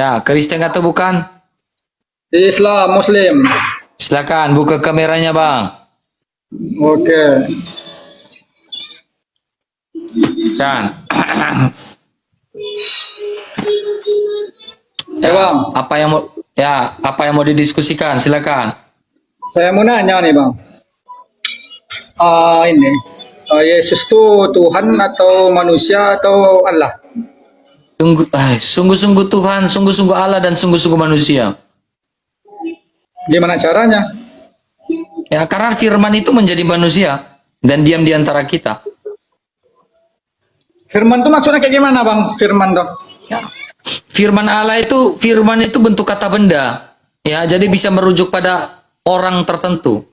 Ya, Kristen atau bukan? Islam, Muslim. Silakan buka kameranya, Bang. Oke. Dan Bang. apa yang mau didiskusikan? Silakan. Saya mau nanya nih, Bang. Yesus tuh Tuhan atau manusia atau Allah? Sungguh-sungguh Tuhan, sungguh-sungguh Allah, dan sungguh-sungguh manusia. Gimana caranya? Ya, karena firman itu menjadi manusia dan diam di antara kita. Firman tuh maksudnya kayak gimana, Bang? Firman tuh. Ya. Firman itu bentuk kata benda. Ya, jadi bisa merujuk pada orang tertentu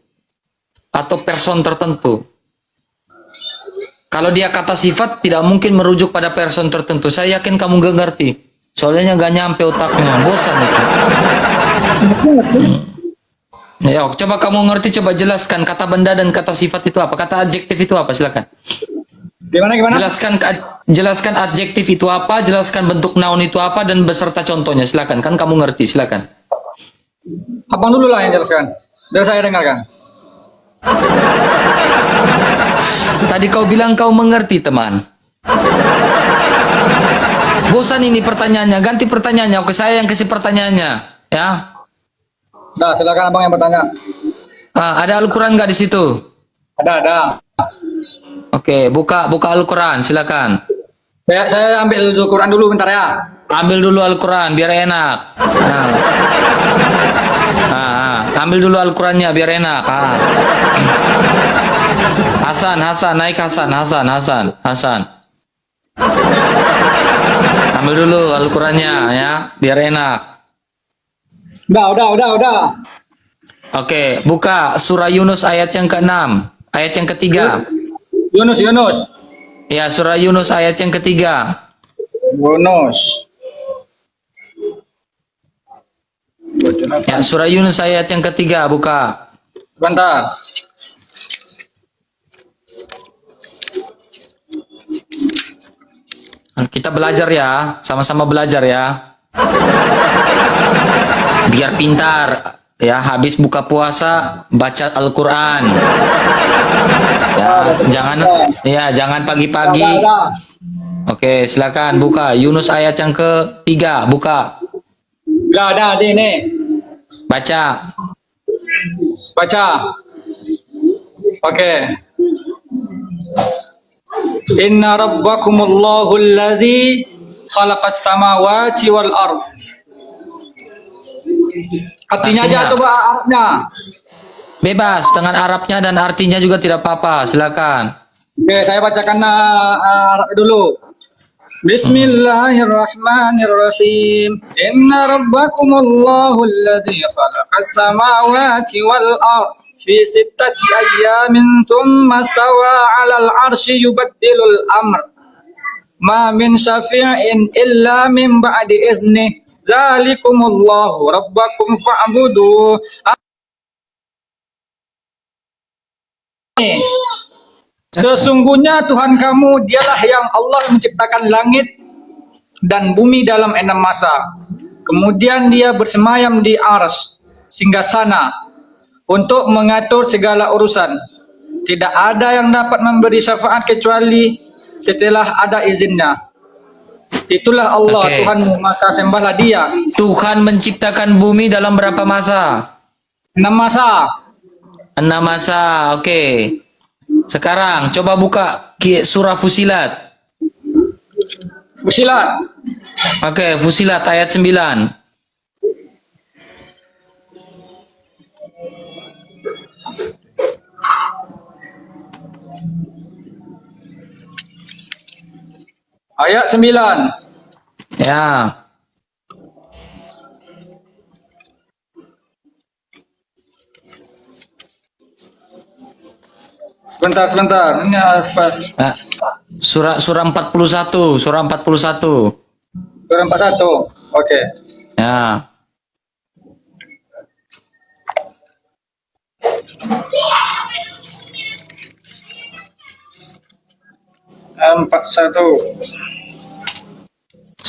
atau person tertentu. Kalau dia kata sifat, tidak mungkin merujuk pada person tertentu. Saya yakin kamu gak ngerti. Soalnya gak nyampe otaknya. Bosan itu. Ya, coba kamu ngerti, coba jelaskan kata benda dan kata sifat itu apa. Kata adjektif itu apa, silakan. Gimana? Jelaskan adjektif itu apa, jelaskan bentuk noun itu apa, dan beserta contohnya. Silakan, kan kamu ngerti, silakan. Abang dulu lah yang jelaskan. Biar saya dengarkan. Tadi kau bilang kau mengerti, teman. Bosan ini pertanyaannya, ganti pertanyaannya. Oke, saya yang kasih pertanyaannya, ya. Nah, silakan abang yang bertanya. Ada Al-Quran nggak di situ? Ada. Oke, buka Al-Quran, silakan. Saya ambil Al-Quran dulu bentar ya. Ambil dulu Al-Quran biar enak. Ambil dulu Al-Qurannya biar enak. Hasan, naik Hasan. Ambil dulu Al-Qurannya ya, biar enak. Udah. Oke, buka surah Yunus ayat yang ke-6, ayat yang ketiga. Yunus. Ya, surah Yunus ayat yang ketiga. Yunus. Ya, surah Yunus ayat yang ketiga, buka. Bentar. Kita belajar ya, sama-sama belajar ya. Biar pintar. Ya, habis buka puasa baca Al-Quran. Ya, jangan pagi-pagi. Oke, silakan buka Yunus ayat yang ketiga, buka. Ada ini. Baca. Oke. Inna rabbakumullahu alladzi khalaqas samawati wal ard. Artinya aja atau Arabnya? Bebas dengan Arabnya dan artinya juga tidak apa-apa, silakan. Oke, saya bacakan Arab dulu. Bismillahirrahmanirrahim. Inna rabbakumullahu alladzi khalaqas samawati wal ard fi sittati ayyamin thumma stawa 'alal 'arsy yubaddilul amr. Ma min syafi'in illa min ba'di idzni. Dzalikumullahu rabbakum fa'budu. Sesungguhnya Tuhan kamu dialah yang Allah menciptakan langit dan bumi dalam 6 masa. Kemudian dia bersemayam di arsy singgasana untuk mengatur segala urusan. Tidak ada yang dapat memberi syafaat kecuali setelah ada izinnya. Itulah Allah, Tuhanmu, maka sembahlah dia. Tuhan menciptakan bumi dalam berapa masa? 6 masa. 6 masa, oke. Sekarang coba buka surah Fusilat. Oke, Fusilat ayat 9. Ayat 9. Ya. Sebentar. Ini Surah 41, surah 41. Surah 41. Oke. Ya.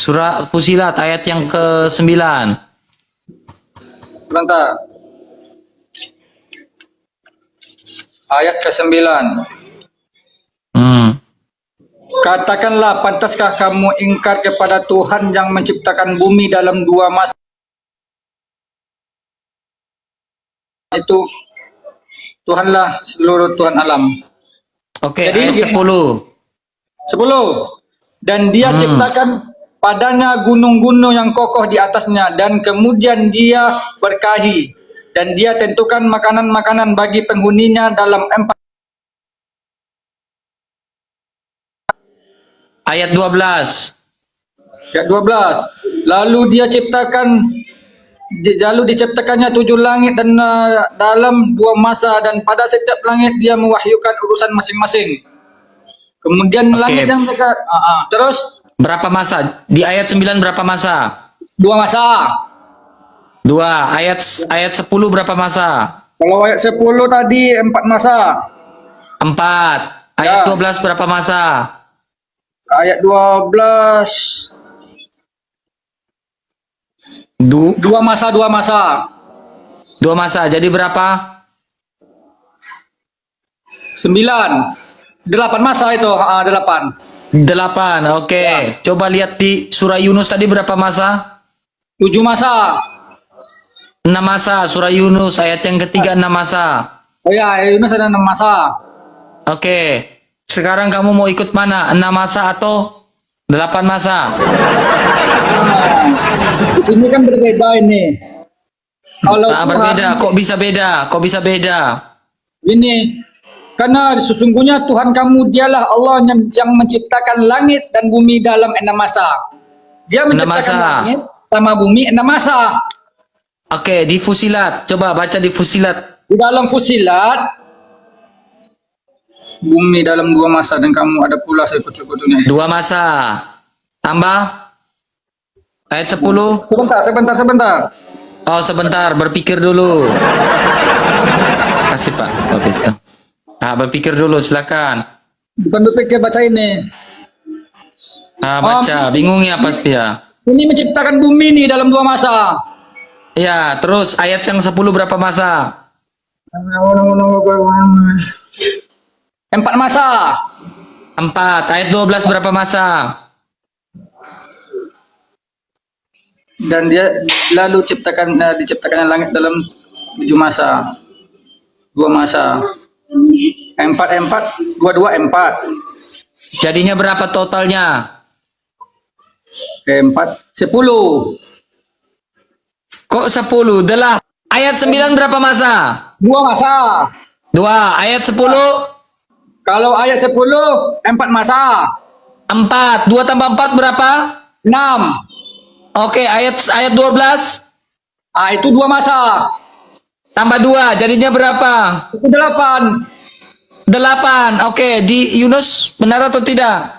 Surah Fusilat ayat yang ke-9. Sebentar. Ayat ke-9. Katakanlah, pantaskah kamu ingkar kepada Tuhan yang menciptakan bumi dalam 2 masa itu? Tuhanlah seluruh Tuhan alam. Oke, Jadi, ayat 10. 10. Dan dia ciptakan padanya gunung-gunung yang kokoh di atasnya, dan kemudian dia berkahi, dan dia tentukan makanan-makanan bagi penghuninya dalam 4. Ayat 12. Ayat 12. Lalu diciptakannya 7 langit dan dalam 2 masa, dan pada setiap langit dia mewahyukan urusan masing-masing. Kemudian Oke. langit yang dekat, terus Berapa masa? Di ayat 9 berapa masa? 2 masa. 2. Ayat 10 berapa masa? Kalau ayat 10 tadi 4 masa. 4. Ayat Ya. 12 berapa masa? Ayat 12 2 masa. 2 masa. Jadi berapa? 9. 8 masa itu, 8. 8. Oke. Coba lihat di surah Yunus tadi berapa masa? 7 masa. 6 masa. Surah Yunus ayat yang ketiga 6 masa. Oh ya, Yunus ada 6 masa. Oke. Sekarang kamu mau ikut mana? 6 masa atau 8 masa? Di sini kan berbeda ini. Kalau Berbeda. Tuhan, Kok bisa beda? Kok bisa beda? ini karena sesungguhnya Tuhan kamu dialah Allah yang menciptakan langit dan bumi dalam 6 masa. Dia 6 menciptakan masa. langit sama bumi 6 masa. Oke, di Fusilat. Coba baca di Fusilat. Di dalam Fusilat, bumi dalam 2 masa dan kamu ada pula sekutu-sekutunya. 2 masa. Tambah. Ayat 10. Sebentar. Oh, sebentar. Berpikir dulu. Kasih, Pak. Oke. Berpikir dulu. Silakan. Bukan berpikir, baca ini. Baca. Bingung ya pasti ya. Ini menciptakan bumi nih dalam 2 masa. Ya, terus ayat yang 10 berapa masa? 4 masa. 4. Ayat 12 berapa masa? Dan dia lalu diciptakannya langit dalam 7 masa. 2 masa. 4, 2, 4. Jadinya berapa totalnya? 4, 10. Kok 10? Adalah ayat 9 berapa masa? 2 masa. 2. Ayat 10? Kalau ayat 10, 4 masa. 4. 2 tambah 4 berapa? 6. Oke, ayat 12 Itu 2 masa. tambah 2 jadinya berapa? Itu 8. 8. Oke, di Yunus benar atau tidak?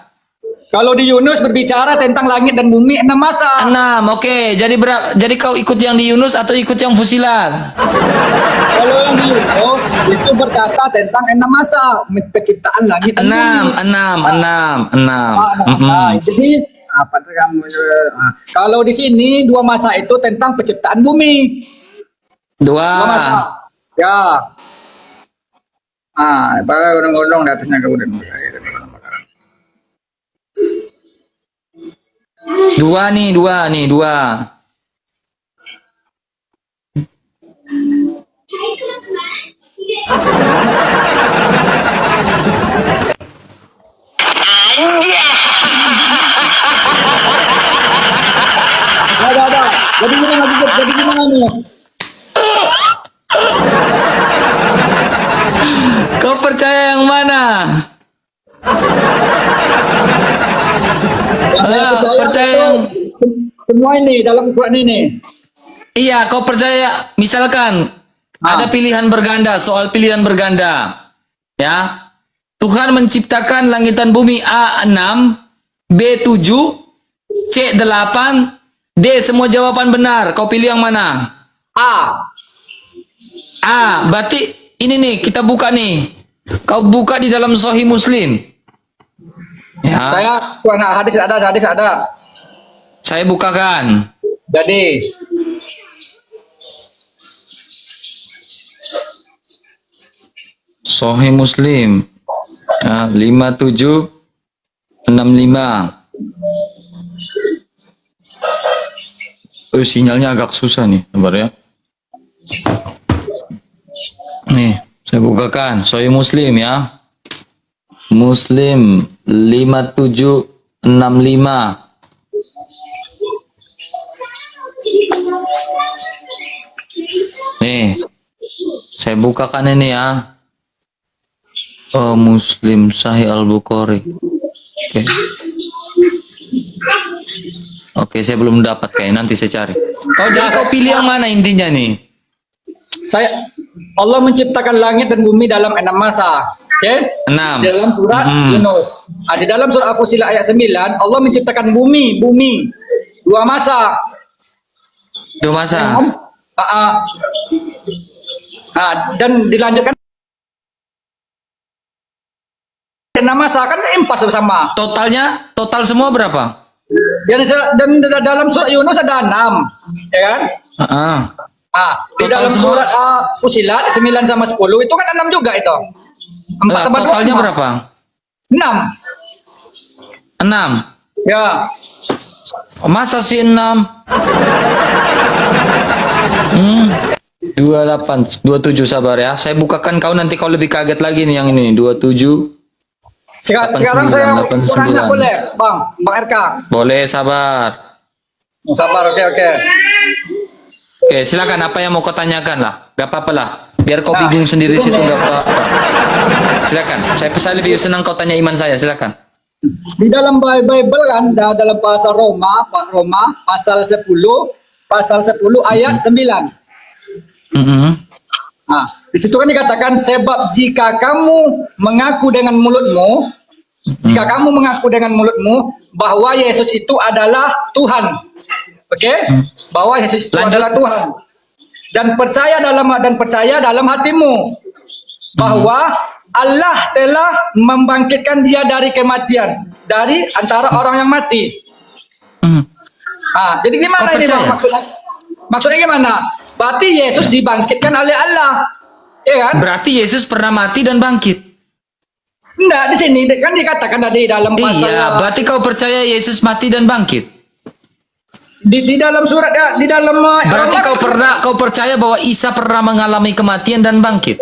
Kalau di Yunus berbicara tentang langit dan bumi 6 masa. 6. Oke, jadi berapa? Jadi kau ikut yang di Yunus atau ikut yang Fusilat? Kalau yang di Yunus itu berkata tentang 6 masa penciptaan langit dan 6. bumi. 6. Masa. Jadi apa tuh kamu? Kalau di sini 2 masa itu tentang penciptaan bumi. 2 masa. Ya. Para gunung-gunung di atasnya kemudian. 2 nih, 2. Ada. Jadi gimana nih? Kau percaya yang mana? Percaya yang semua ini dalam Quran ini. iya, kau percaya misalkan ada pilihan berganda, soal pilihan berganda. Ya. Tuhan menciptakan langit dan bumi A6, B7, C8, D semua jawaban benar. Kau pilih yang mana? A. Berarti ini nih kita buka nih. Kau buka di dalam Sahih Muslim. Ya. Saya hadis ada. Saya bukakan. Jadi, Sahih Muslim. Nah, 5765. Sinyalnya agak susah nih, sabar ya. Nih, saya bukakan. Sahih Muslim ya. Muslim 5765. Nih, saya bukakan ini ya. Oh, Muslim Sahih Al-Bukhari. Oke. Oke, saya belum dapat kayak nanti saya cari. Kau pilih yang mana intinya nih? Allah menciptakan langit dan bumi dalam 6 masa. Oke? 6. Di dalam surat Yunus. Di dalam surat Al-Fusilat ayat 9, Allah menciptakan bumi 2 masa. 2 masa. Dan dilanjutkan 6 masa kan impas bersama. Total semua berapa? Dan dalam surat Yunus ada 6, ya kan? Di Total dalam semua- surat Fusilat 9 sama 10 itu kan 6 juga itu. 4 tambah 2 Totalnya berapa? 6. 6. Ya. Masa sih 6? 28, 27 sabar ya. Saya bukakan kau nanti kau lebih kaget lagi nih yang ini 27. Sekarang 89, saya 89. tanya boleh, Bang RK. Boleh sabar. Sabar, oke. Oke, silakan apa yang mau kau tanyakan lah. Gak apa-apa lah. Biar kau Nah, bingung sendiri di situ sini. gak apa-apa. Silakan. Saya lebih senang kau tanya iman saya. Silakan. Di dalam Bible kan dalam bahasa Roma pasal 10 ayat 9. Di situ kan dikatakan sebab jika kamu mengaku dengan mulutmu bahwa Yesus itu adalah Tuhan. Oke? Bahwa Yesus itu adalah Tuhan. Dan percaya dalam hatimu bahwa Allah telah membangkitkan dia dari kematian, dari antara orang yang mati. Jadi gimana Kau ini Bang, percaya? maksudnya gimana? Berarti Yesus dibangkitkan oleh Allah, ya kan? Berarti Yesus pernah mati dan bangkit. Enggak, di sini kan dikatakan tadi dalam pasal Iya, berarti kau percaya Yesus mati dan bangkit. di dalam surat di dalam Berarti Roma- kau percaya bahwa Isa pernah mengalami kematian dan bangkit.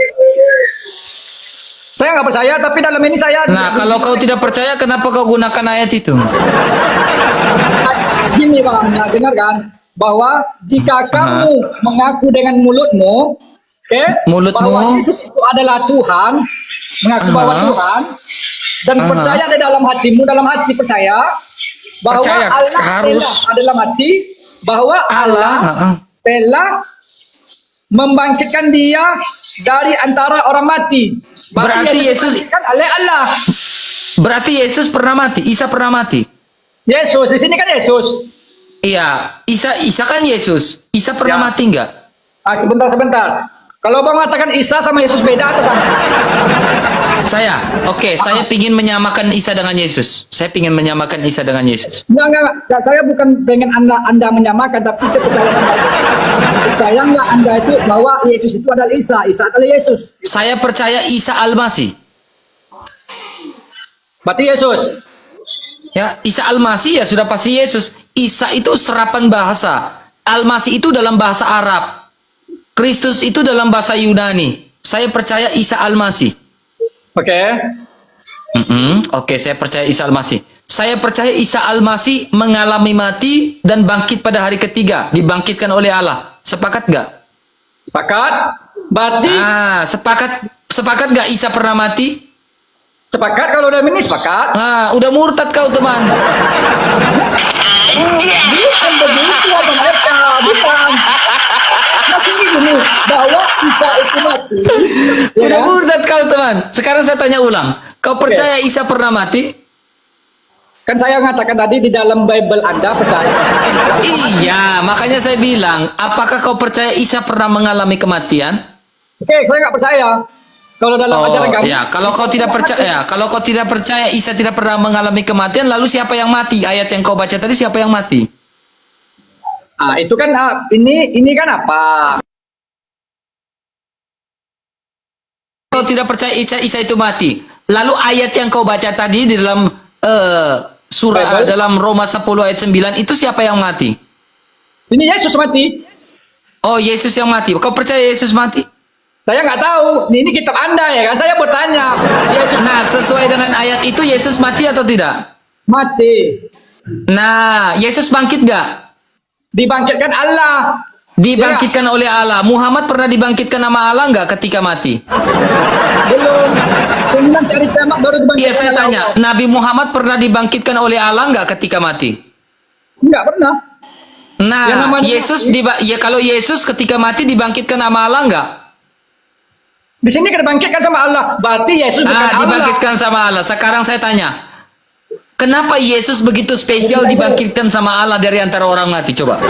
Saya nggak percaya, tapi dalam ini saya. Nah, kalau kau tidak percaya, kenapa kau gunakan ayat itu? Gini Bang, nah, dengar kan? Bahwa jika kamu mengaku dengan mulutmu, Mulutmu. bahwa Yesus itu adalah Tuhan, mengaku bahwa Tuhan, dan percaya di dalam hatimu, dalam hati percaya bahwa Percaya, Allah harus. telah dalam hati bahwa Allah telah membangkitkan dia dari antara orang mati. Berarti Yesus- dibangkitkan oleh Allah. Berarti Yesus pernah mati, Isa pernah mati. Yesus di sini kan Yesus. Iya, Isa kan Yesus. Isa pernah Ya. mati enggak? Sebentar. Kalau Bang mengatakan Isa sama Yesus beda atau sama? Saya pingin menyamakan Isa dengan Yesus. Saya pingin menyamakan Isa dengan Yesus. Enggak. Saya bukan pengen anda menyamakan, tapi kepercayaan anda. Percaya nggak anda itu bahwa Yesus itu adalah Isa adalah Yesus. Saya percaya Isa Al-Masih. Berarti Yesus. Ya, Isa Al-Masih ya sudah pasti Yesus. Isa itu serapan bahasa. Al-Masih itu dalam bahasa Arab. Kristus itu dalam bahasa Yunani. Saya percaya Isa Al-Masih. Oke. Oke, saya percaya Isa Al-Masih. Saya percaya Isa Al-Masih mengalami mati dan bangkit pada hari ketiga. Dibangkitkan oleh Allah. Sepakat nggak? Sepakat. Berarti Sepakat nggak Isa pernah mati? sepakat, kalau udah ini sepakat. Udah murtad kau teman. Bukan begitu Abang Eka, bukan. Tapi ini bahwa Isa itu mati. Ya Udah kan? murtad kau teman. Sekarang saya tanya ulang. Kau percaya Isa pernah mati? Kan saya mengatakan tadi di dalam Bible Anda percaya. Iya, makanya saya bilang, apakah kau percaya Isa pernah mengalami kematian? Oke, saya nggak percaya. Kalau dalam ajaran kami. Ya, kalau kau tidak percaya Isa tidak pernah mengalami kematian, lalu siapa yang mati? Ayat yang kau baca tadi siapa yang mati? Itu kan ini kan apa? Kau tidak percaya Isa itu mati. Lalu ayat yang kau baca tadi di dalam surah Bible? dalam Roma 10 ayat 9 itu siapa yang mati? Ini Yesus mati. Oh, Yesus yang mati. Kau percaya Yesus mati? Saya nggak tahu. Ini kitab Anda ya kan? Saya bertanya. Yesus Nah, sesuai dengan ayat itu Yesus mati atau tidak? mati. Nah, Yesus bangkit gak? Dibangkitkan Allah. Dibangkitkan oleh Allah. Muhammad pernah dibangkitkan sama Allah nggak ketika mati? Belum. 9 hari kiamat baru dibangkitkan. Iya, saya oleh tanya. Allah. Nabi Muhammad pernah dibangkitkan oleh Allah nggak ketika mati? Enggak pernah. Yang Nah, namanya Yesus mati. ya kalau Yesus ketika mati dibangkitkan sama Allah nggak? Di sini kan dibangkitkan sama Allah. Berarti Yesus bukan Allah. Dibangkitkan sama Allah. Sekarang saya tanya, kenapa Yesus begitu spesial dibangkitkan sama Allah dari antara orang mati? Coba.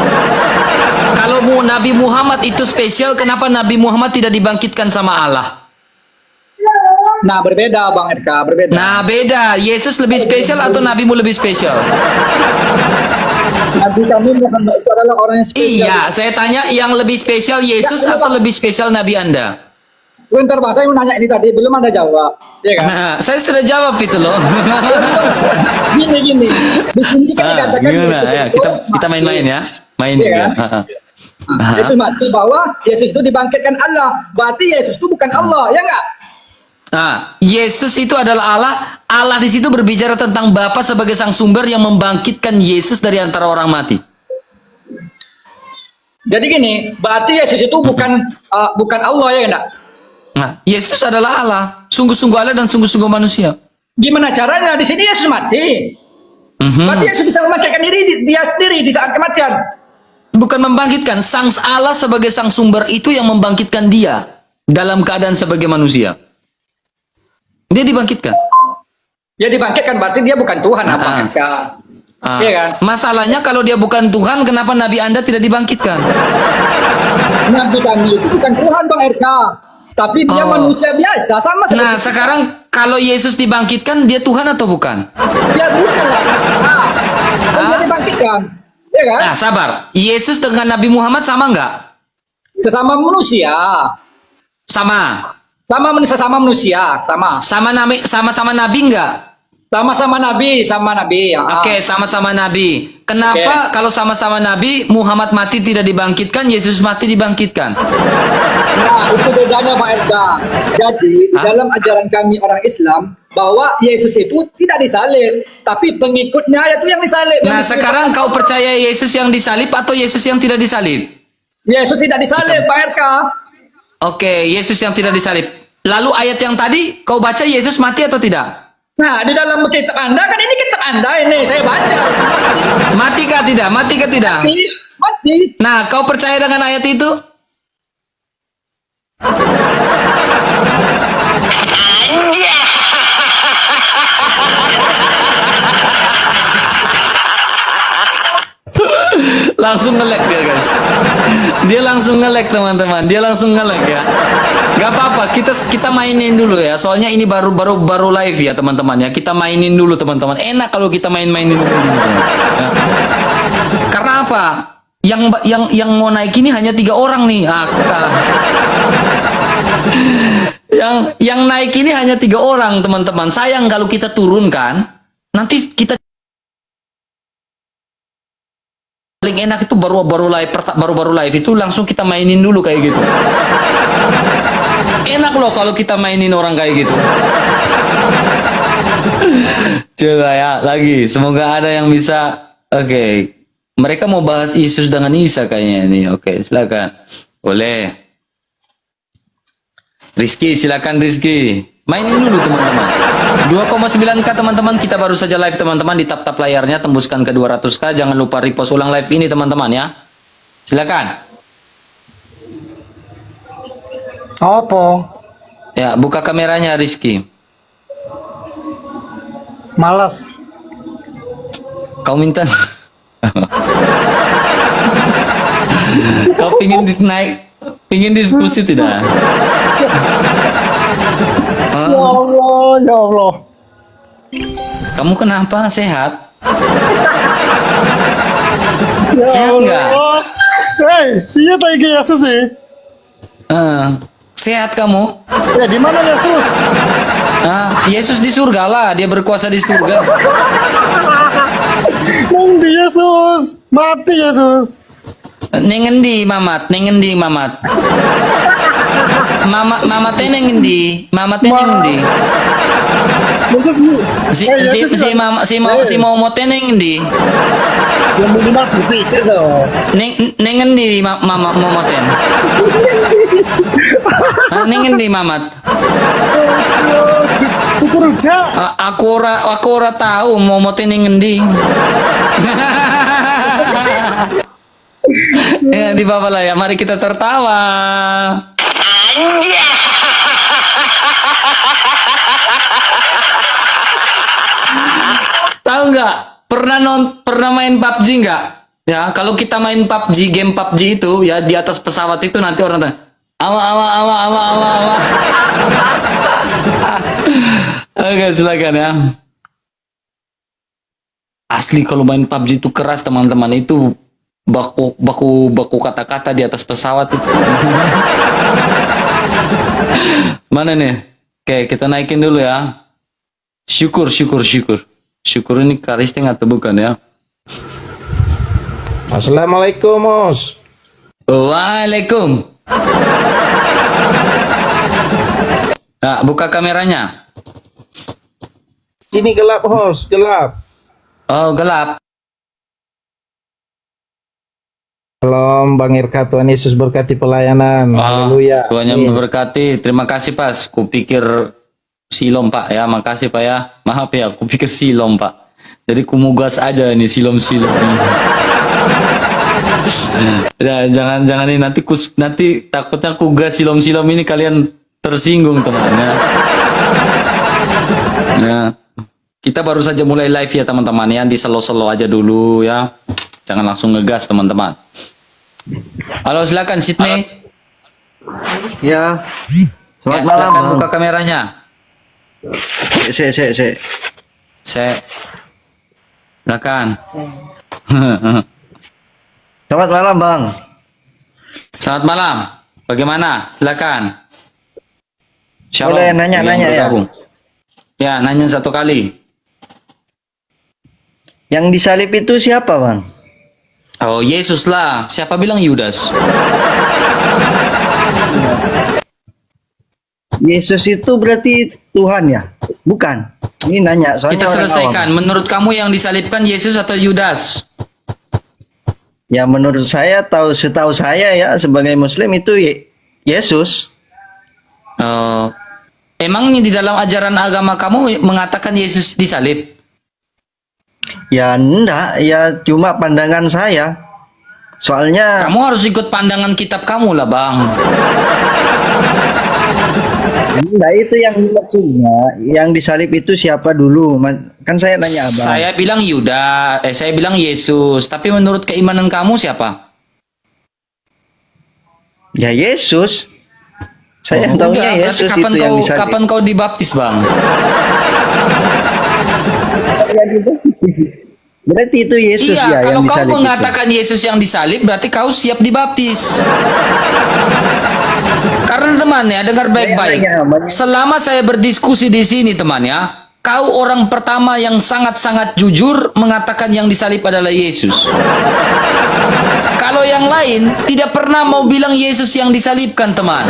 Kalau Nabi Muhammad itu spesial, kenapa Nabi Muhammad tidak dibangkitkan sama Allah? Nah, berbeda Bang Erka, berbeda. Nah, beda. Yesus lebih spesial atau Nabimu lebih spesial? Nabi kami Muhammad itu adalah orang yang spesial. Iya, saya tanya yang lebih spesial Yesus Ya, atau lebih spesial Nabi Anda? Sebentar Pak, saya mau nanya ini tadi, belum Anda jawab. Iya kan? Nah, saya sudah jawab itu loh. Gini. Di sini kan dikatakan Gimana? Yesus Ya, itu kita main-main ya. Main Iya ya. kan? Yesus mati bahwa Yesus itu dibangkitkan Allah. Berarti Yesus itu bukan Allah, ya enggak? Nah, Yesus itu adalah Allah. Allah di situ berbicara tentang Bapa sebagai sang sumber yang membangkitkan Yesus dari antara orang mati. Jadi gini, berarti Yesus itu bukan Allah, ya enggak? Nah, Yesus adalah Allah, sungguh-sungguh Allah dan sungguh-sungguh manusia. Gimana caranya? Di sini Yesus mati. Berarti Yesus bisa membangkitkan dia sendiri di saat kematian. Bukan membangkitkan, sang Allah sebagai sang sumber itu yang membangkitkan dia dalam keadaan sebagai manusia. Dia dibangkitkan. Ya dibangkitkan berarti dia bukan Tuhan apa? Iya kan? Masalahnya kalau dia bukan Tuhan, kenapa Nabi Anda tidak dibangkitkan? Nabi kami itu bukan Tuhan Bang Erka, tapi dia manusia biasa sama seperti Nah, kita. sekarang kalau Yesus dibangkitkan, dia Tuhan atau bukan? Dia bukan lah. Kan dia dibangkitkan, ya kan? Nah, sabar. Yesus dengan Nabi Muhammad sama nggak? Sesama manusia, Sama. sama manusia, sama. Sama-sama Nabi nggak? Sama-sama Nabi, sama Nabi. Ya. Oke, sama-sama Nabi. Kenapa kalau sama-sama Nabi, Muhammad mati tidak dibangkitkan, Yesus mati dibangkitkan? Nah, itu bedanya Pak Erga. Jadi, di dalam ajaran kami orang Islam, bahwa Yesus itu tidak disalib, tapi pengikutnya itu yang disalib. Nah, sekarang kau percaya Yesus yang disalib atau Yesus yang tidak disalib? Yesus tidak disalib, Pak Erka. Oke, Yesus yang tidak disalib. Lalu ayat yang tadi, kau baca Yesus mati atau tidak? Nah, di dalam kitab Anda, kan ini kitab Anda ini, saya baca. Mati kah tidak? Mati kah tidak? Mati. Nah, kau percaya dengan ayat itu? Langsung nge-lag dia guys. Dia langsung nge-lag teman-teman. Dia langsung nge-lag ya. Gak apa-apa, kita mainin dulu ya. Soalnya ini baru live ya teman-teman ya. Kita mainin dulu teman-teman. Enak kalau kita mainin dulu. Teman-teman. Ya. Karena apa? Yang mau naik ini hanya 3 orang nih. Yang naik ini hanya 3 orang teman-teman. Sayang kalau kita turunkan, nanti kita paling enak itu baru live itu langsung kita mainin dulu kayak gitu. Enak loh kalau kita mainin orang kayak gitu. Coba ya lagi, semoga ada yang bisa. Oke. Mereka mau bahas Yesus dengan Isa kayaknya ini. Oke, silakan. Boleh. Rizky, silakan Rizky. Mainin dulu teman-teman. 2,9k teman-teman, kita baru saja live teman-teman, di tap-tap layarnya tembuskan ke 200k. Jangan lupa repost ulang live ini teman-teman ya. Silakan. Apa? Ya, buka kameranya Rizky. Malas. Kau minta. Kau pingin diskusi tidak? Ya Allah, ya Allah. Kamu kenapa? Sehat? Sehat nggak? Allah. Hei, iya tadi ke Yesus sih. Sehat kamu? Ya di mana Yesus? Yesus di surga lah, dia berkuasa di surga. Nang di Yesus. Mati Yesus. Nengendi mamat, nengendi mamat. Mamatnya nengendi, mamatnya nengendi. Yesus Si momotnya nengendi. yang minimal berpikir dong. Nengendi mama momotnya. Nengendi mamat. Tuku rujak. Aku ora tahu momotnya nengendi. Ya, di bawah lah ya. Mari kita tertawa. Tahu nggak? Pernah main PUBG nggak? Ya, kalau kita main PUBG, game PUBG itu ya di atas pesawat itu nanti orang tanya, awa. Oke, silakan ya. Asli kalau main PUBG itu keras teman-teman, itu baku kata-kata di atas pesawat itu. Mana nih? Oke, kita naikin dulu ya. Syukur. Syukur ini karisnya atau bukan ya? Assalamualaikum, Mos. Waalaikum. Nah, buka kameranya. Sini gelap, Mos, gelap. Oh, gelap. Shalom, Bang Irka, Tuhan Yesus berkati pelayanan. Haleluya. Tuhan yang Amin. memberkati. Terima kasih, Pas. Kupikir silom, Pak ya. Makasih, Pak ya. Maaf ya, kupikir silom, Pak. Jadi kumugas aja ini silom-silom. Ya, jangan ini nanti takutnya kugas silom-silom ini kalian tersinggung, teman ya. Ya. Kita baru saja mulai live ya, teman-teman ya. Di selo-selo aja dulu ya. Jangan langsung ngegas, teman-teman. Halo, silakan Sydney. Ya, selamat Ya, malam. silakan Bang. buka kameranya. Saya. Silakan. Selamat malam, Bang. Selamat malam. Bagaimana? Silakan. Boleh nanya-nanya ya? bergabung. Ya, nanya satu kali. Yang disalib itu siapa, Bang? Oh, Yesus lah. Siapa bilang Yudas? Yesus itu berarti Tuhan ya? Bukan. Ini nanya, soalnya Kita orang selesaikan. awam. Menurut kamu yang disalibkan Yesus atau Yudas? Ya menurut saya, setahu saya ya sebagai Muslim itu Yesus. Emangnya di dalam ajaran agama kamu mengatakan Yesus disalib? Ya enggak, ya cuma pandangan saya. Soalnya Kamu harus ikut pandangan kitab kamu lah, Bang. enggak, itu yang maksudnya. Yang disalib itu siapa dulu? Kan saya nanya Abang. Saya bilang Yudas, saya bilang Yesus. Tapi menurut keimanan kamu siapa? Ya Yesus. Saya Oh, tahunya udah, berarti Yesus itu yang disalib. kapan kau dibaptis, Bang? Berarti itu Yesus Iya, ya kalau yang kau disalib itu. mengatakan Yesus yang disalib, berarti kau siap dibaptis. Karena teman ya, dengar baik-baik. Selama saya berdiskusi di sini, teman ya, kau orang pertama yang sangat-sangat jujur mengatakan yang disalib adalah Yesus. Kalau yang lain tidak pernah mau bilang Yesus yang disalibkan, teman.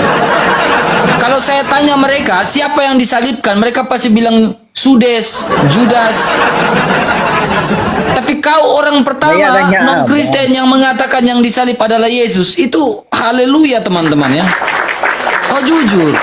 Kalau saya tanya mereka siapa yang disalibkan, mereka pasti bilang Judas. Tapi kau orang pertama Saya tanya non-Kristen yang mengatakan yang disalib adalah Yesus. Itu haleluya, teman-teman ya. Oh, jujur.